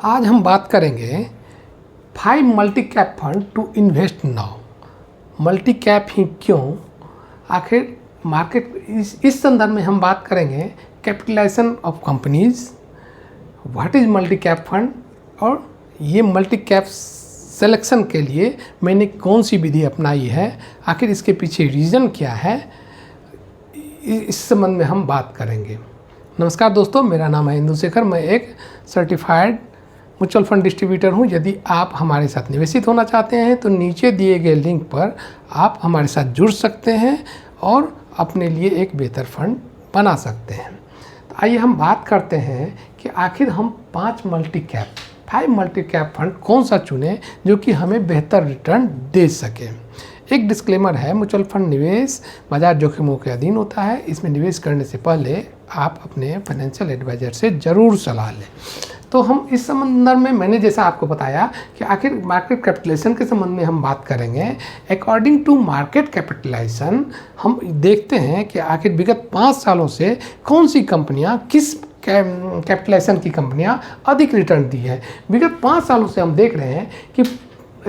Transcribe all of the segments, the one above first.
आज हम बात करेंगे 5 multi cap fund to invest now. Multi cap ही क्यों, आखिर मार्केट इस संदर्भ में हम बात करेंगे capitalization of companies, what is multi cap fund और ये मल्टी कैप सिलेक्शन के लिए मैंने कौन सी विधि अपनाई है, आखिर इसके पीछे रीज़न क्या है, इस संबंध में हम बात करेंगे। नमस्कार दोस्तों, मेरा नाम है इंदु शेखर। मैं एक सर्टिफाइड म्यूचुअल फंड डिस्ट्रीब्यूटर हूं। यदि आप हमारे साथ निवेशित होना चाहते हैं तो नीचे दिए गए लिंक पर आप हमारे साथ जुड़ सकते हैं और अपने लिए एक बेहतर फंड बना सकते हैं। तो आइए हम बात करते हैं कि आखिर हम 5 मल्टी कैप फंड कौन सा चुनें जो कि हमें बेहतर रिटर्न दे सके। एक डिस्क्लेमर है, म्यूचुअल फंड निवेश बाजार जोखिमों के अधीन होता है। इसमें निवेश करने से पहले आप अपने फाइनेंशियल एडवाइज़र से ज़रूर सलाह लें। तो हम इस संदर्भ में मैंने जैसा आपको बताया कि आखिर मार्केट कैपिटलाइजेशन के संबंध में हम बात करेंगे। अकॉर्डिंग टू मार्केट कैपिटलाइजेशन हम देखते हैं कि आखिर विगत 5 सालों से कौन सी कंपनियां, किस कैपिटलाइजेशन की कंपनियां अधिक रिटर्न दी है। विगत 5 सालों से हम देख रहे हैं कि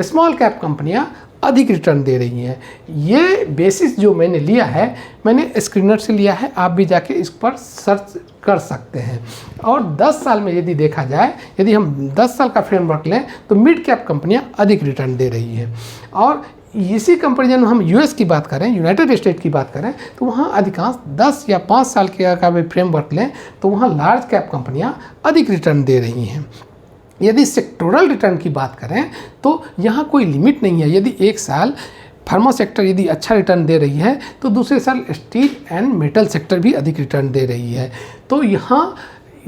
स्मॉल कैप कंपनियां अधिक रिटर्न दे रही हैं। ये बेसिस जो मैंने लिया है, मैंने स्क्रीनर से लिया है, आप भी जाके इस पर सर्च कर सकते हैं। और 10 साल में यदि देखा जाए, यदि हम 10 साल का फ्रेमवर्क लें तो मिड कैप कंपनियां अधिक रिटर्न दे रही हैं। और इसी कंपेरिजन में हम यूएस की बात करें, यूनाइटेड स्टेट की बात करें, तो वहाँ अधिकांश 10 या 5 साल का भी फ्रेमवर्क लें तो वहाँ लार्ज कैप कंपनियाँ अधिक रिटर्न दे रही हैं। यदि सेक्टोरल रिटर्न की बात करें तो यहाँ कोई लिमिट नहीं है। यदि एक साल फार्मा सेक्टर यदि अच्छा रिटर्न दे रही है तो दूसरे साल स्टील एंड मेटल सेक्टर भी अधिक रिटर्न दे रही है। तो यहाँ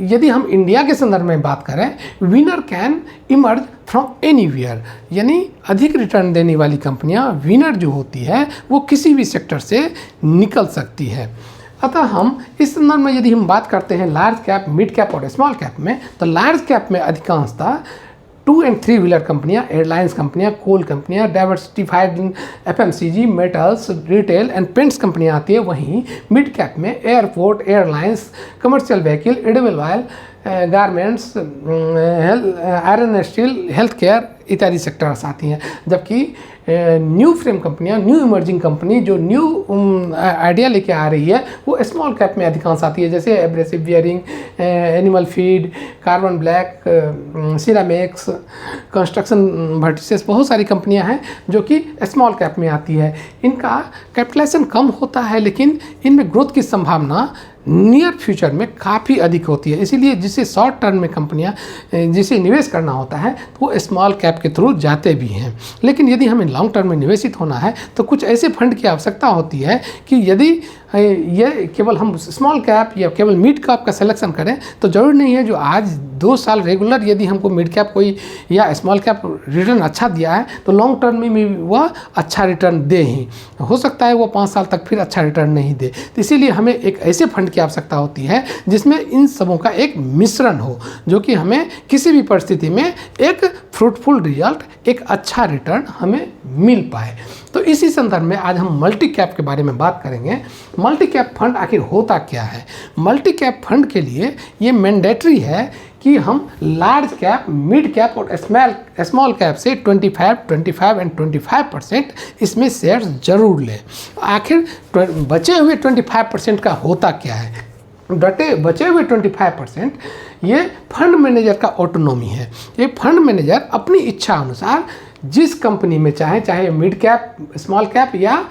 यदि हम इंडिया के संदर्भ में बात करें, winner can emerge from anywhere, यानी अधिक रिटर्न देने वाली कंपनियां, विनर जो होती है वो किसी भी सेक्टर से निकल सकती है। अतः हम इस संदर्भ में यदि हम बात करते हैं लार्ज कैप, मिड कैप और स्मॉल कैप में, तो लार्ज कैप में अधिकांशतः 2 एंड 3 व्हीलर कंपनियां, एयरलाइंस कंपनियां, कोल कंपनियां, diversified FMCG, metals, retail and paints कंपनियां आती है। वहीं मिड कैप में airport, airlines, commercial vehicle, edible oil, garments, iron steel, health care इत्यादि सेक्टर्स आती हैं। जबकि न्यू फ्रेम कंपनियां, न्यू इमर्जिंग कंपनी जो न्यू आइडिया लेके आ रही है वो स्मॉल कैप में अधिकांश आती है, जैसे abrasive bearing, animal feed, carbon black, ceramics, construction vertices, बहुत सारी कंपनियां हैं जो कि स्मॉल कैप में आती है। इनका कैपिटलाइजेशन कम होता है लेकिन इनमें ग्रोथ की संभावना नियर फ्यूचर में काफ़ी अधिक होती है। इसीलिए जिसे शॉर्ट टर्म में कंपनियां जिसे निवेश करना होता है तो वो स्मॉल कैप के थ्रू जाते भी हैं। लेकिन यदि हमें लॉन्ग टर्म में निवेशित होना है तो कुछ ऐसे फंड की आवश्यकता होती है कि यदि ये केवल हम स्मॉल कैप या केवल मिड कैप का सिलेक्शन करें तो ज़रूरी नहीं है जो आज 2 साल रेगुलर यदि हमको मिड कैप कोई या स्मॉल कैप रिटर्न अच्छा दिया है तो लॉन्ग टर्म में भी वह अच्छा रिटर्न दे ही। हो सकता है वो 5 साल तक फिर अच्छा रिटर्न नहीं दे। तो इसीलिए हमें एक ऐसे फंड की आवश्यकता होती है जिसमें इन सबों का एक मिश्रण हो, जो कि हमें किसी भी परिस्थिति में एक फ्रूटफुल रिजल्ट, एक अच्छा रिटर्न हमें मिल पाए। तो इसी संदर्भ में आज हम मल्टी कैप के बारे में बात करेंगे। मल्टी कैप फंड आखिर होता क्या है। मल्टी कैप फंड के लिए ये मैंडेटरी है कि हम लार्ज कैप, मिड कैप और स्मॉल कैप से 25 एंड 25% इसमें शेयर्स जरूर लें। आखिर बचे हुए 25% का होता क्या है। बचे हुए 25% ये फंड मैनेजर का ऑटोनॉमी है। ये फंड मैनेजर अपनी इच्छा अनुसार जिस कंपनी में चाहे मिड कैप, स्मॉल कैप या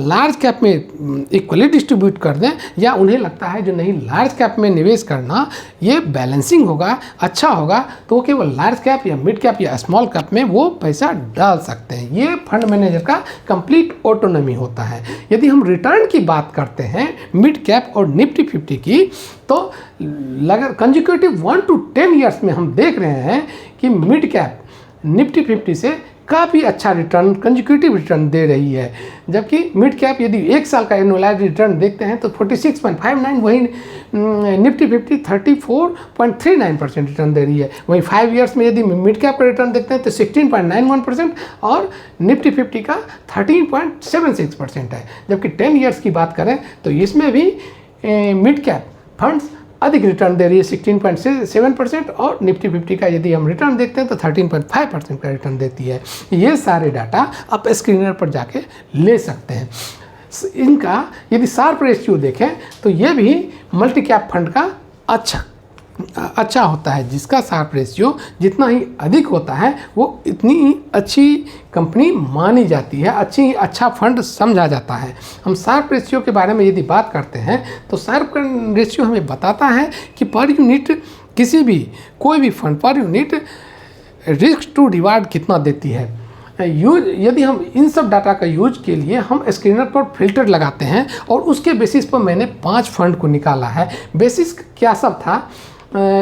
लार्ज कैप में इक्वली डिस्ट्रीब्यूट कर दें, या उन्हें लगता है जो नहीं लार्ज कैप में निवेश करना ये बैलेंसिंग होगा, अच्छा होगा, तो वो केवल लार्ज कैप या मिड कैप या स्मॉल कैप में वो पैसा डाल सकते हैं। ये फंड मैनेजर का कंप्लीट ऑटोनॉमी होता है। यदि हम रिटर्न की बात करते हैं मिड कैप और निफ्टी 50 की, तो कंजिक्यूटिव 1 to 10 ईयर्स में हम देख रहे हैं कि मिड कैप निफ्टी 50 से काफ़ी अच्छा रिटर्न, कंजिक्यूटिव रिटर्न दे रही है। जबकि मिड कैप यदि 1 साल का एनुअलाइज्ड रिटर्न देखते हैं तो 46.59, वहीं निफ्टी 50 34.39% रिटर्न दे रही है। वहीं 5 ईयर्स में यदि मिड कैप का रिटर्न देखते हैं तो 16.91% और निफ्टी 50 का 13.76% है। जबकि 10 ईयर्स की बात करें तो इसमें भी मिड कैप फंड्स अधिक रिटर्न दे रही है 16.7%, और निफ्टी 50 का यदि हम रिटर्न देखते हैं तो 13.5% का रिटर्न देती है। ये सारे डाटा आप स्क्रीनर पर जाके ले सकते हैं। इनका यदि शार्प रेशियो देखें तो ये भी मल्टी कैप फंड का अच्छा होता है, जिसका शार्प रेशियो जितना ही अधिक होता है वो इतनी ही अच्छी कंपनी मानी जाती है, अच्छा फंड समझा जाता है। हम शार्प रेशियो के बारे में यदि बात करते हैं तो शार्प रेशियो हमें बताता है कि पर यूनिट कोई भी fund per unit risk to reward कितना देती है। यदि हम इन सब डाटा का यूज के लिए हम स्क्रीनर पर फिल्टर लगाते हैं और उसके बेसिस पर मैंने 5 फंड को निकाला है। बेसिस क्या सब था,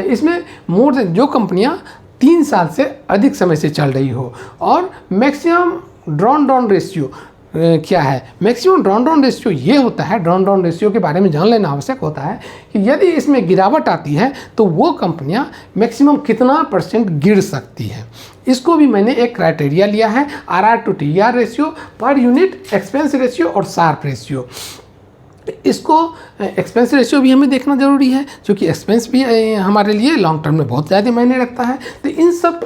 इसमें मोर देन जो कंपनियां 3 साल से अधिक समय से चल रही हो, और मैक्सिमम ड्रॉन डाउन रेशियो क्या है। मैक्सिमम ड्रॉन डाउन रेशियो ये होता है, ड्रॉन डाउन रेशियो के बारे में जान लेना आवश्यक होता है कि यदि इसमें गिरावट आती है तो वो कंपनियां मैक्सिमम कितना % गिर सकती हैं। इसको भी मैंने एक क्राइटेरिया लिया है, RR टू TR रेशियो, पर यूनिट एक्सपेंस रेशियो और शार्प रेशियो। इसको एक्सपेंस रेशियो भी हमें देखना ज़रूरी है, क्योंकि एक्सपेंस भी हमारे लिए लॉन्ग टर्म में बहुत ज़्यादा मायने रखता है। तो इन सब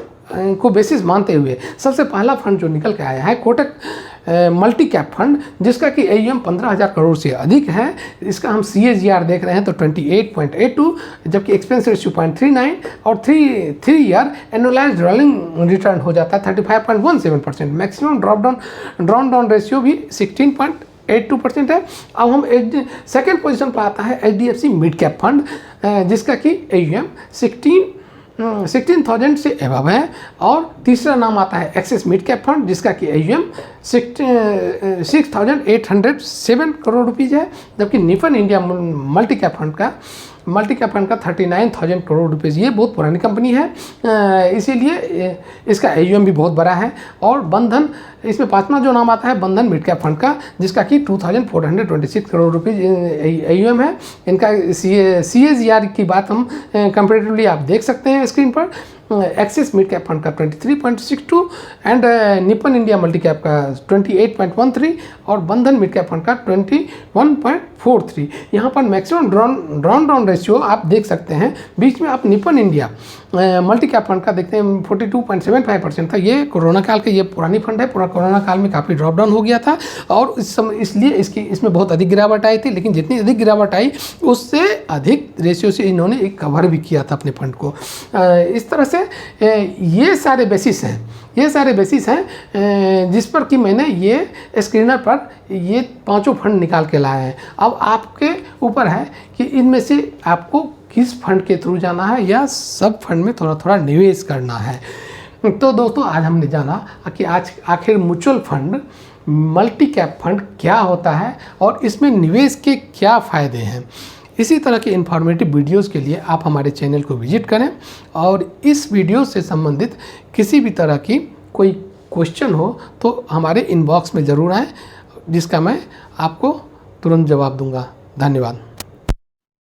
को बेसिस मानते हुए सबसे पहला फंड जो निकल के आया है कोटक मल्टी कैप फंड, जिसका कि AUM 15,000 करोड़ से अधिक है। इसका हम CAGR देख रहे हैं तो 28.82, जबकि एक्सपेंस रेशियो 0.39 और 3 ईयर एनुअलाइज्ड रोलिंग रिटर्न हो जाता है 35.17%। मैक्सिमम ड्रॉन डाउन रेशियो भी 16.82% है। अब हम सेकेंड पोजीशन पर आता है HDFC मिड कैप फंड, जिसका कि AUM 16,000 से एबव है। और तीसरा नाम आता है एक्सिस मिड कैप फंड, जिसका कि AUM 6,807 करोड़ रुपीज़ है, जबकि Nippon India multi cap fund का 39,000 करोड़ रुपीज़। ये बहुत पुरानी कंपनी है, इसीलिए इसका AUM भी बहुत बड़ा है। और बंधन, इसमें 5वां जो नाम आता है बंधन मिड कैप फंड का, जिसका कि 2,426 करोड़ रुपीज़ AUM है। इनका CAGR की बात हम कंपेरेटिवली आप देख सकते हैं स्क्रीन पर। एक्सिस मिड कैप फंड का 23.62 and Nippon India multi cap का 28.13 और बंधन मिड कैप फंड का 21.43। यहाँ पर मैक्सिमम ड्रॉन डाउन रेशियो आप देख सकते हैं। बीच में आप Nippon India multi cap fund का देखते हैं 42.75% था। ये कोरोना काल का ये पुरानी फंड है, पूरा कोरोना काल में काफ़ी ड्रॉप डाउन हो गया था और इस समय इसलिए इसमें बहुत अधिक गिरावट आई थी। लेकिन जितनी अधिक गिरावट आई उससे अधिक रेशियो से इन्होंने एक कवर भी किया था अपने फंड को। इस तरह से ये सारे बेसिस हैं जिस पर कि मैंने ये स्क्रीनर पर ये 5 फंड निकाल के लाए हैं। अब आपके ऊपर है कि इनमें से आपको किस फंड के थ्रू जाना है या सब फंड में थोड़ा थोड़ा निवेश करना है। तो दोस्तों आज हमने जाना कि आज आखिर mutual fund multi cap fund क्या होता है और इसमें निवेश के क्या फ़ायदे हैं। इसी तरह के इन्फॉर्मेटिव वीडियोस के लिए आप हमारे चैनल को विजिट करें और इस वीडियो से संबंधित किसी भी तरह की कोई क्वेश्चन हो तो हमारे इनबॉक्स में ज़रूर आएँ, जिसका मैं आपको तुरंत जवाब दूंगा। धन्यवाद।